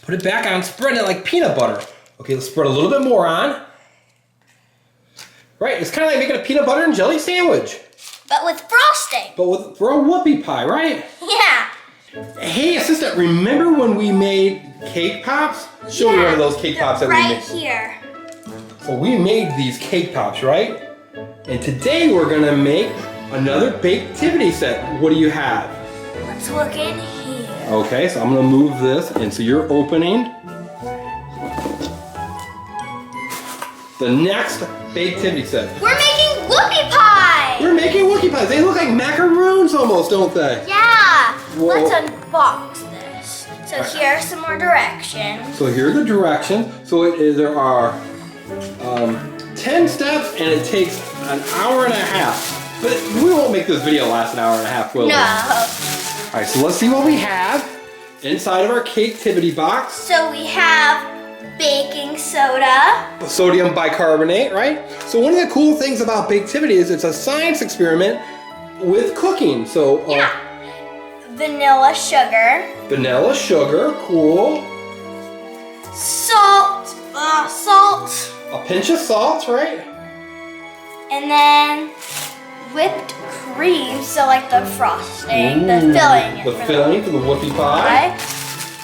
Put it back on, spread it like peanut butter. Okay, let's spread a little bit more on. Right, it's kind of like making a peanut butter and jelly sandwich. But with frosting. But for a whoopie pie, right? Yeah. Hey, assistant, remember when we made cake pops? Show me one of those cake pops that we made. Right here. So we made these cake pops, right? And today we're gonna make another Baketivity set. What do you have? Let's look in here. Okay, so I'm gonna move this, and so you're opening the next Baketivity set. We're making whoopie pie! We're making whoopie pies. They look like macaroons almost, don't they? Yeah! Whoa. Let's unbox this. So here are some more directions. So here are the directions. So there are 10 steps, and it takes an hour and a half. But we won't make this video last an hour and a half, will we? No. All right, so let's see what we have inside of our Baketivity box. So we have baking soda. Sodium bicarbonate, right? So one of the cool things about Baketivity is it's a science experiment with cooking. So Yeah. Vanilla sugar. vanilla sugar, cool. Salt. Salt. A pinch of salt, right? And then whipped cream. So like the frosting, the Ooh, filling. The filling for the whoopie pie. Right?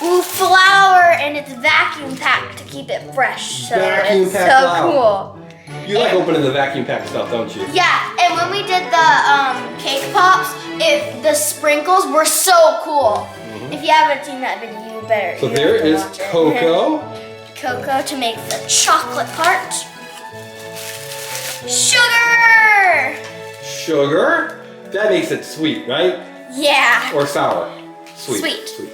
Ooh, flour, and it's vacuum packed to keep it fresh. So Vacuum it's packed so flour. cool. You like opening the vacuum packed stuff, don't you? Yeah, and when we did the cake pops, the sprinkles were so cool. If you haven't seen that video, you better. So you there have to is watch it. cocoa. Cocoa to make the chocolate part. Sugar! Sugar. That makes it sweet, right? Yeah. Or sour? Sweet. Sweet.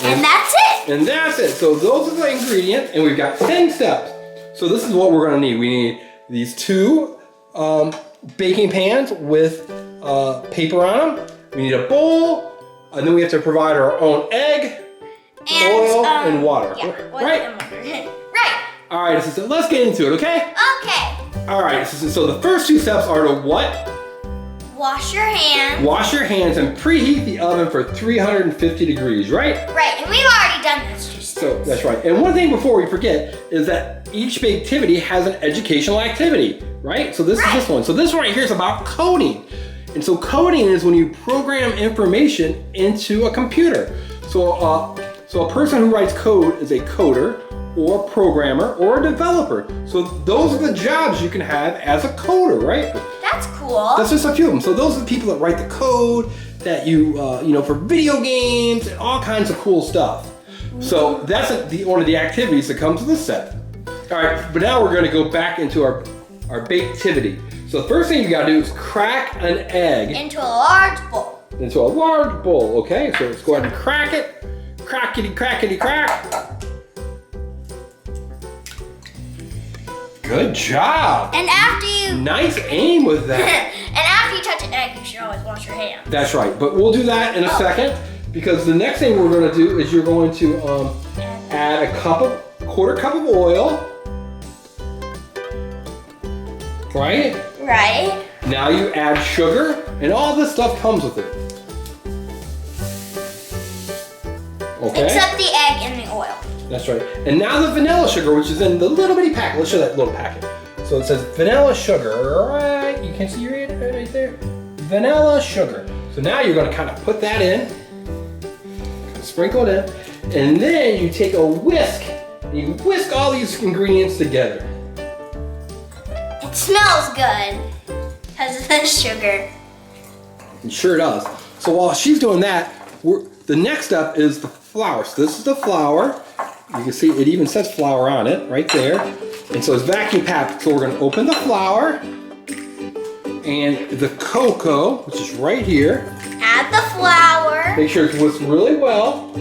And that's it. And that's it. So those are the ingredients, and we've got 10 steps. So this is what we're gonna need. We need these 2 baking pans with paper on them. We need a bowl, and then we have to provide our own egg, oil, and water. Yeah, oil Right? and water. Right. All right, assistant, let's get into it, okay? Okay. All right, assistant, so the first 2 steps are to what? Wash your hands. Wash your hands and preheat the oven for 350 degrees, right? Right, and we've already done this. So that's right. And one thing before we forget is that each Baketivity has an educational activity, right? So this is this one. So this one right here is about coding. And so coding is when you program information into a computer. So a person who writes code is a coder or a programmer or a developer. So those are the jobs you can have as a coder, right? That's cool. That's just a few of them. So those are the people that write the code that you know, for video games and all kinds of cool stuff. So that's one of the activities that comes with the set. All right, but now we're gonna go back into our Baketivity. So the first thing you gotta do is crack an egg Into a large bowl. into a large bowl, okay? So let's go ahead and crack it. Crackety, crackety, crack. Good job. And after you Nice aim with that. and after you touch an egg, you should always wash your hands. That's right, but we'll do that in a second, because the next thing we're gonna do is you're going to add a quarter cup of oil, right? Right. Now you add sugar, and all this stuff comes with it. Okay? Except the egg and the oil. That's right. And now the vanilla sugar, which is in the little bitty packet. Let's show that little packet. So it says vanilla sugar, right? You can see it right there. Vanilla sugar. So now you're gonna kind of put that in, sprinkle it in, and then you take a whisk, and you whisk all these ingredients together. It smells good because of the sugar. It sure does. So while she's doing that, the next step is the flour. So this is the flour. You can see it even says flour on it right there. And so it's vacuum packed. So we're gonna open the flour and the cocoa, which is right here. Add the flour. Make sure it's whisked really well.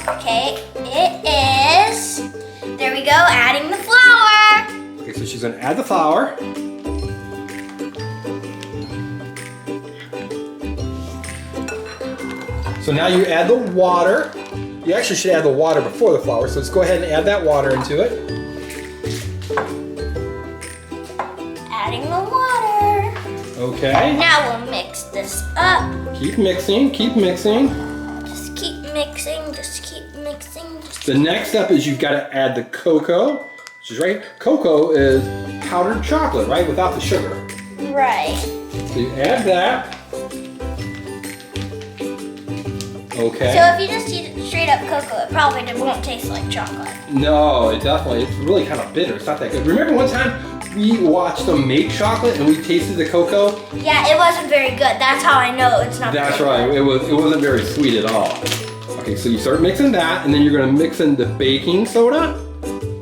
Okay, it is. There we go, adding the flour. Okay, so she's gonna add the flour. So now you add the water. You actually should add the water before the flour, so let's go ahead and add that water into it. Adding the water. Okay. Now we'll mix this up. Keep mixing, keep mixing. Just keep mixing, just keep mixing. The next step is you've got to add the cocoa, which is right here. Cocoa is powdered chocolate, right? Without the sugar. Right. So you add that. Okay. So if you just eat straight up cocoa, it probably won't taste like chocolate. No, it's really kind of bitter. It's not that good. Remember one time we watched them make chocolate and we tasted the cocoa? Yeah, it wasn't very good. That's how I know it's not That's very right. good. It wasn't very sweet at all. Okay, so you start mixing that, and then you're gonna mix in the baking soda,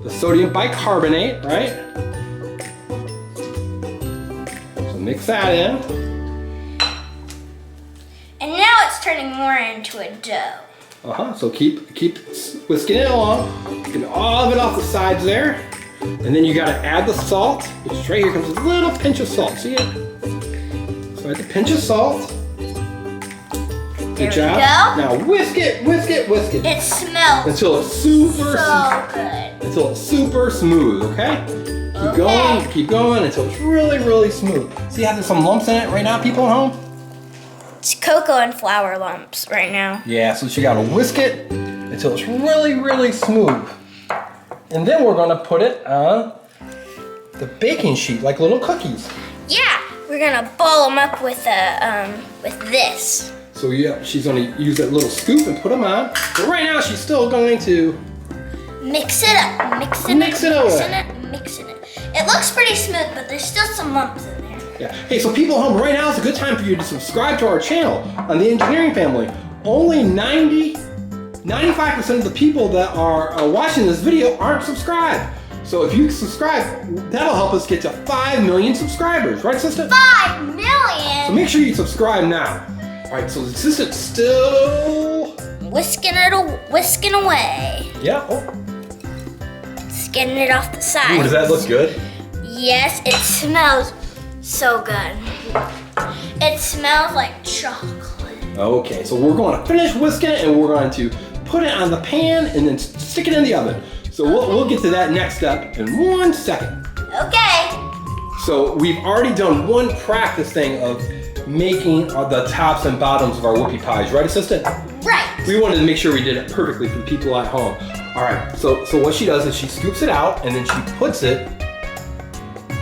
the sodium bicarbonate, right? So mix that in. And now it's turning more into a dough. So keep whisking it along, getting all of it off the sides there. And then you gotta add the salt, which is right here, comes a little pinch of salt, see it? So add the pinch of salt. Good job. Now whisk it. It smells until it's super so good. Until it's super smooth, okay? Keep going until it's really, really smooth. See how there's some lumps in it right now, people at home? It's cocoa and flour lumps right now. Yeah, so you gotta whisk it until it's really, really smooth. And then we're gonna put it on the baking sheet, like little cookies. Yeah, we're gonna ball them up with this. So yeah, she's gonna use that little scoop and put them on. But right now she's still going to mix it up, mix it. It looks pretty smooth, but there's still some lumps in there. Yeah. Hey, so people at home, right now is a good time for you to subscribe to our channel on the Engineering Family. Only 95% of the people that are watching this video aren't subscribed. So if you subscribe, that'll help us get to 5 million subscribers, right, assistant? 5 million? So make sure you subscribe now. All right, so the assistant's still whisking away. Yeah. Oh. It's getting it off the side. Ooh, does that look good? Yes, it smells so good. It smells like chocolate. Okay, so we're going to finish whisking it and we're going to put it on the pan and then stick it in the oven. So we'll get to that next step in 1 second. Okay. So we've already done one practice thing of making the tops and bottoms of our whoopie pies, right, assistant? Right. We wanted to make sure we did it perfectly for people at home. All right, so what she does is she scoops it out and then she puts it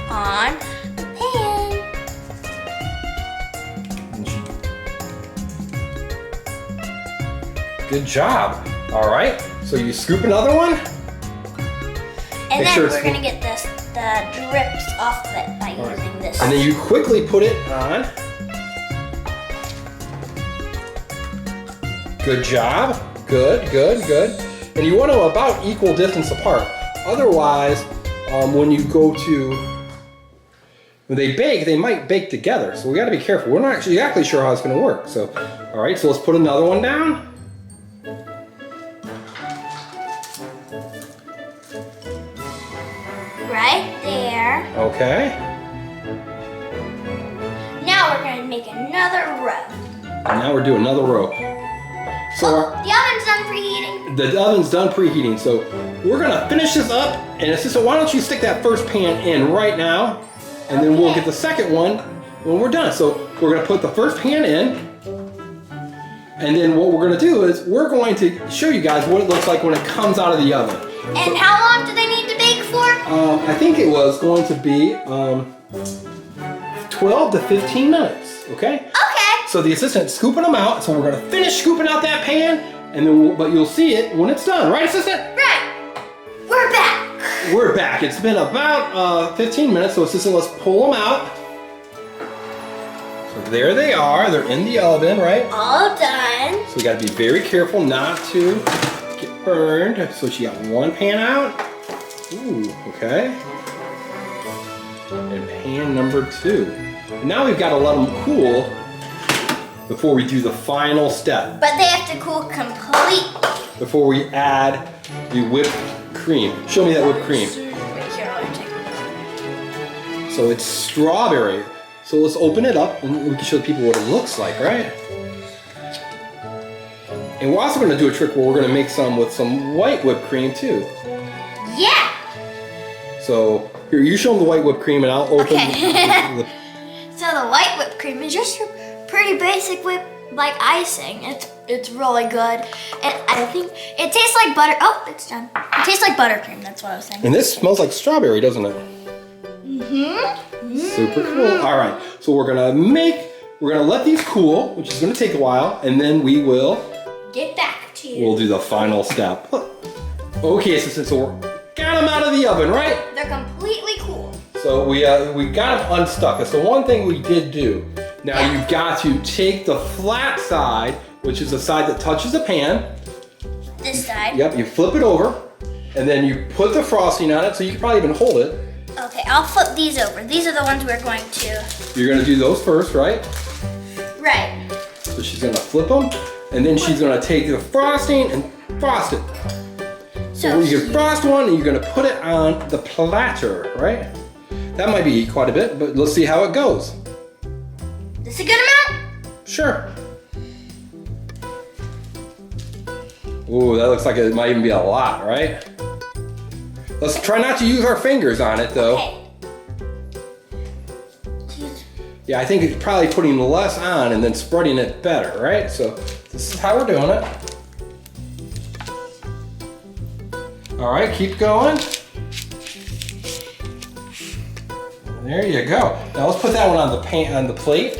on the pan. Good job. All right, so you scoop another one. And then we're gonna get the drips off of it by using this. And then you quickly put it on. Good job. Good. And you want them about equal distance apart. Otherwise, when they bake, they might bake together. So we got to be careful. We're not actually exactly sure how it's going to work. So, all right, so let's put another one down. Right there. Okay. Now we're going to make another row. And now we're doing another row. So the oven's done preheating. The oven's done preheating. So we're going to finish this up. And assistant, why don't you stick that first pan in right now? And then we'll get the second one when we're done. So we're going to put the first pan in. And then what we're going to do is we're going to show you guys what it looks like when it comes out of the oven. And how long do they need to bake for? I think it was going to be 12 to 15 minutes, okay? Okay. So the assistant's scooping them out, so we're gonna finish scooping out that pan, and then but you'll see it when it's done, right, assistant? Right. We're back. We're back. It's been about 15 minutes, so assistant, let's pull them out. So there they are. They're in the oven, right? All done. So we gotta be very careful not to get burned. So she got one pan out. Ooh, okay. And pan number 2. And now we've got to let them cool before we do the final step. But they have to cool completely. Before we add the whipped cream. Show me that whipped cream. So it's strawberry. So let's open it up and we can show people what it looks like, right? And we're also going to do a trick where we're going to make some with some white whipped cream too. Yeah. So here, you show them the white whipped cream and I'll open Okay. So the white whipped cream is just your pretty basic whipped like icing. It's really good. And I think it tastes like butter. Oh, it's done. It tastes like buttercream. That's what I was saying. And this smells like strawberry, doesn't it? Super cool. All right, so we're gonna let these cool, which is gonna take a while, and then we will get back to you. We'll do the final step. Okay, so we got them out of the oven, right? They're completely cool. So we got them unstuck. That's the one thing we did do. Now you've got to take the flat side, which is the side that touches the pan. This side. Yep, you flip it over, and then you put the frosting on it, so you can probably even hold it. Okay, I'll flip these over. These are the ones we're going to. You're gonna do those first, right? Right. So she's gonna flip them, and then she's gonna take the frosting and frost it. So you can frost one, and you're gonna put it on the platter, right? That might be quite a bit, but let's see how it goes. This a good amount? Sure. Ooh, that looks like it might even be a lot, right? Let's try not to use our fingers on it, though. Okay. Yeah, I think it's probably putting less on and then spreading it better, right? So this is how we're doing it. All right, keep going. There you go. Now let's put that one on the plate.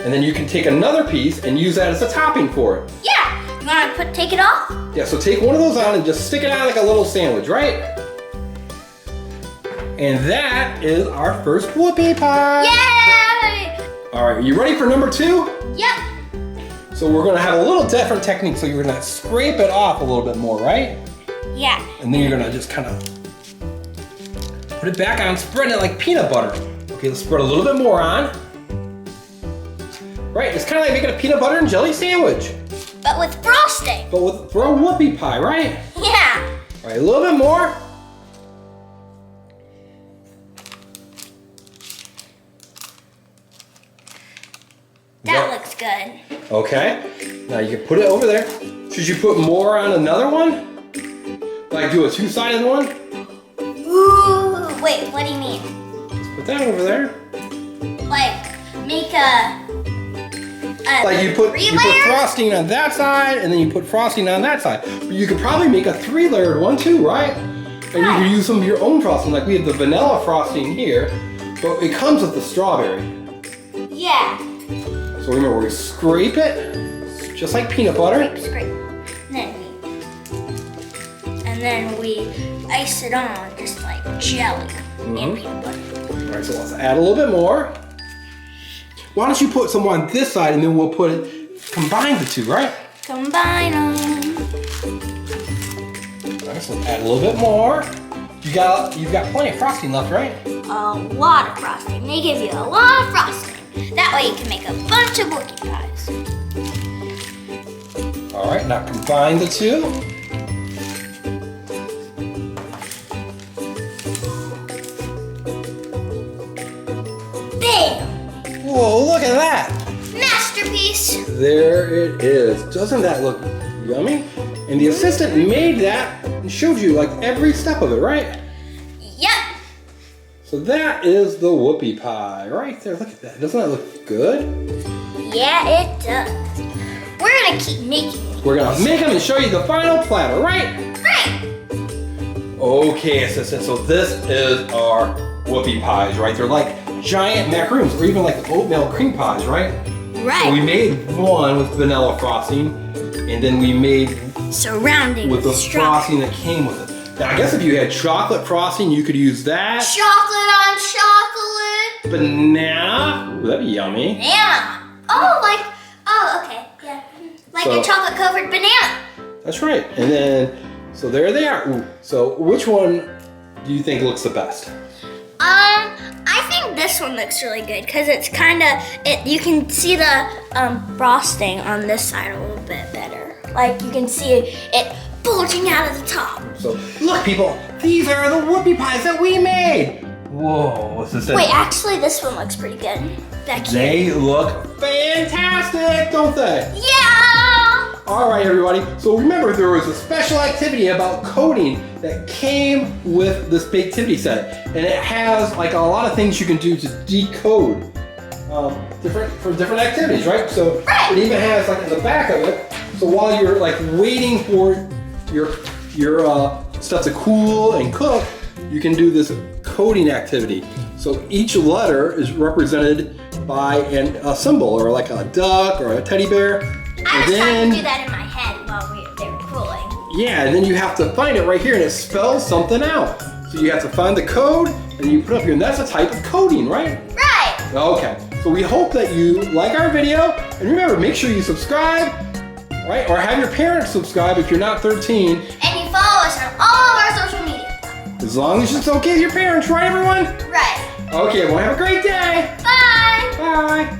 And then you can take another piece and use that as a topping for it. Yeah. You want to take it off? Yeah, so take one of those on and just stick it out like a little sandwich, right? And that is our first whoopie pie. Yay! All right, you ready for number 2? Yep. So we're gonna have a little different technique. So you're gonna scrape it off a little bit more, right? Yeah. And then you're gonna just kind of put it back on, spread it like peanut butter. Okay, let's spread a little bit more on. Right, it's kind of like making a peanut butter and jelly sandwich. But with frosting. But for a whoopie pie, right? Yeah. All right, a little bit more. That looks good. Okay, now you can put it over there. Should you put more on another one? Like do a two-sided one? Ooh, wait, what do you mean? Let's put that over there. Like, make a Like you put three-layer? frosting on that side, and then you put frosting on that side. But you could probably make a 3-layered one too, right? And you can use some of your own frosting. Like we have the vanilla frosting here, but it comes with the strawberry. Yeah. So remember, we scrape it, just like peanut butter. Scrape. And then we ice it on just like jelly and peanut butter. All right, so let's add a little bit more. Why don't you put some on this side, and then we'll combine the two, right? Combine them. All right, so add a little bit more. You've got plenty of frosting left, right? A lot of frosting. They give you a lot of frosting. That way you can make a bunch of whoopie pies. All right, now combine the two. Bam! Whoa, look at that. Masterpiece. There it is. Doesn't that look yummy? And the assistant made that and showed you like every step of it, right? Yep. So that is the whoopie pie right there. Look at that. Doesn't that look good? Yeah, it does. We're gonna keep making these. We're gonna make them and show you the final platter, right? Right. Okay, assistant. So this is our whoopie pies, right? They're like giant macaroons, or even like oatmeal cream pies, right? Right. So we made one with vanilla frosting, and then we made surrounding with the strawberry. frosting that came with it. Now, I guess if you had chocolate frosting, you could use that. Chocolate on chocolate. Banana. Ooh, that'd be yummy. Banana. Oh, okay. Yeah. Like So- a chocolate covered banana. That's right. And then, so there they are. Ooh, so which one do you think looks the best? I think this one looks really good because it's you can see the frosting on this side a little bit better. Like you can see it bulging out of the top. So look, people, these are the whoopie pies that we made. Whoa, what's this? Wait, actually this one looks pretty good. Back here. They look fantastic, don't they? Yeah! All right, everybody. So remember, there was a special activity about coding that came with this Baketivity set. And it has like a lot of things you can do to decode different activities, right? So it even has like in the back of it. So while you're like waiting for your stuff to cool and cook, you can do this coding activity. So each letter is represented by a symbol, or like a duck or a teddy bear. I was trying to do that in my head while they were cooling. Yeah, and then you have to find it right here, and it spells something out. So you have to find the code, and you put up here, and that's a type of coding, right? Right. Okay, so we hope that you like our video, and remember, make sure you subscribe, right? Or have your parents subscribe if you're not 13. And you follow us on all of our social media. As long as it's okay with your parents, right everyone? Right. Okay, well have a great day. Bye. Bye.